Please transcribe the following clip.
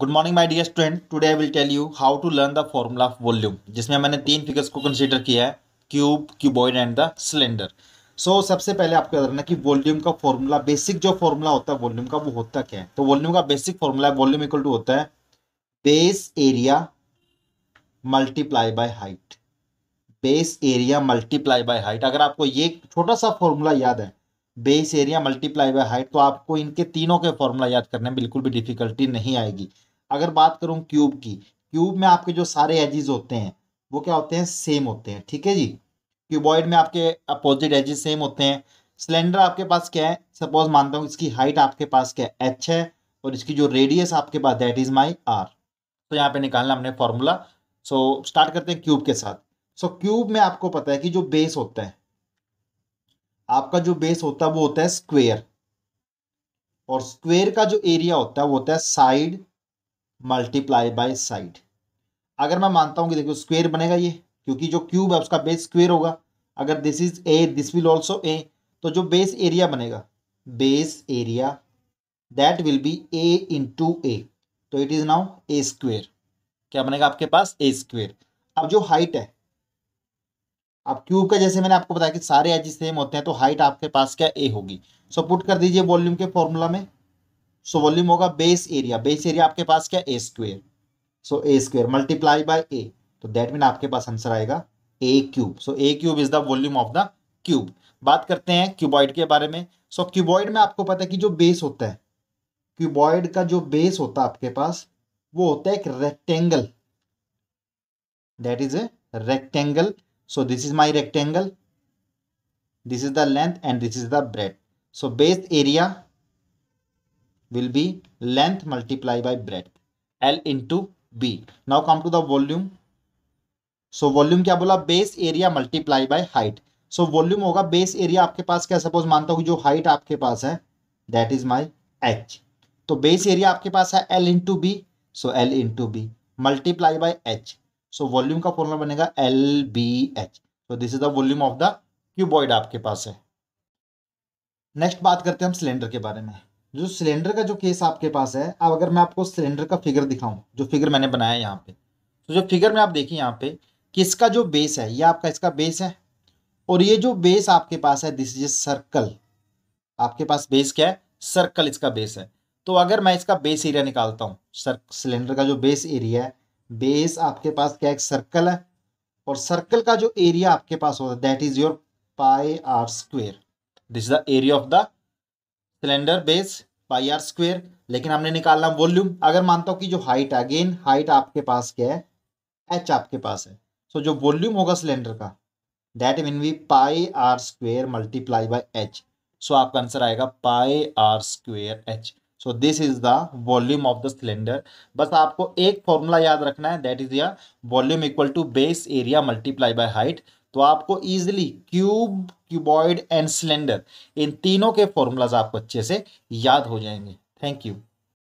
Good morning my dear student. Today I will tell you how to learn the formula of volume, जिसमें मैंने तीन figures को consider किया है, cube, cuboid and the cylinder. So सबसे पहले आपको याद रखना कि वॉल्यूम का फॉर्मूला, बेसिक जो फॉर्मूला होता है वॉल्यूम का, वो होता क्या है। तो वॉल्यूम का बेसिक फॉर्मूला है, वॉल्यूम इक्वल टू होता है base area multiply by height. Base area multiply by height, अगर आपको ये छोटा सा फॉर्मूला याद है, base area multiply by height, तो आपको इनके तीनों के फॉर्मूला याद करने में बिल्कुल भी डिफिकल्टी नहीं आएगी। अगर बात करूं क्यूब की, क्यूब में आपके जो सारे एजेस होते हैं वो क्या होते हैं, सेम होते हैं। ठीक है जी। क्यूबॉइड में आपके अपोजिट एजेस सेम होते हैं। सिलेंडर आपके पास क्या है, सपोज मानता हूं इसकी हाइट आपके पास क्या है, एच है, और इसकी जो रेडियस आपके पास दैट इज माई आर। तो यहाँ पे निकालना हमने फॉर्मूला। सो स्टार्ट करते हैं क्यूब के साथ। सो क्यूब में आपको पता है कि जो बेस होता है, आपका जो बेस होता है वो होता है स्क्वेयर, और स्क्वेयर का जो एरिया होता है वो होता है साइड मल्टीप्लाई बाय साइड। अगर मैं मानता हूं कि देखो स्क्वेयर बनेगा ये, क्योंकि जो क्यूब है उसका बेस स्क्वेयर होगा। अगर this is A, this will also A, तो जो बेस एरिया बनेगा, base area that will be A into A, तो it is now A square. क्या बनेगा आपके पास, ए स्क्वेयर। अब जो हाइट है, अब क्यूब का जैसे मैंने आपको बताया कि सारे एजेस सेम होते हैं, तो हाइट आपके पास क्या, ए होगी। सो पुट कर दीजिए वॉल्यूम के फॉर्मूला में। सो वॉल्यूम होगा बेस एरिया, बेस एरिया आपके पास क्या, A square. So A square multiply by A, तो दैट मीन आपके पास आंसर आएगा A cube. So A cube is the volume of the cube. बात करते हैं क्यूबॉइड के बारे में। सो क्यूबॉइड में आपको पता है कि जो बेस होता है, क्यूबॉइड का जो बेस होता है आपके पास, वो होता है एक rectangle, that is a rectangle. So this is my rectangle, this is the length and this is the breadth. So base area will be length multiply by breadth, L into B. Now come to the volume. So volume क्या बोला, base area multiply by height. So volume होगा base area आपके पास क्या, suppose मानता हूँ जो height आपके पास है दैट इज माई एच, तो बेस एरिया आपके पास है L into B, so L into B multiply by H. So volume का फॉर्मूला बनेगा एल बी एच। तो this is the volume of the cuboid आपके पास है। नेक्स्ट बात करते हैं हम सिलेंडर के बारे में। जो सिलेंडर का जो केस आपके पास है, अब अगर मैं आपको सिलेंडर का फिगर दिखाऊं, जो फिगर मैंने बनाया है यहाँ पे, तो जो फिगर में आप देखिए यहाँ पे कि इसका जो बेस है, ये आपका इसका बेस है, और ये जो बेस आपके पास है दिस इज सर्कल। आपके पास बेस क्या है, सर्कल इसका बेस है। तो अगर मैं इसका बेस एरिया निकालता हूँ, सिलेंडर का जो बेस एरिया है, बेस आपके पास क्या, एक सर्कल है, और सर्कल का जो एरिया आपके पास होता है that is your pi are square. This is the area of the cylinder base, pi are square. लेकिन हमने निकालना वॉल्यूम। अगर मानता हूं कि जो हाइट है, अगेन हाइट आपके पास क्या है, एच आपके पास है। सो जो वॉल्यूम होगा सिलेंडर का that mean B pi are square multiply by H. So आपका आंसर आएगा pi are square H. So this is the volume of the cylinder. बस आपको एक फॉर्मूला याद रखना है, दैट इज या volume equal to base area multiply by height. तो आपको easily cube, cuboid and cylinder, इन तीनों के फॉर्मूलाज आपको अच्छे से याद हो जाएंगे। Thank you.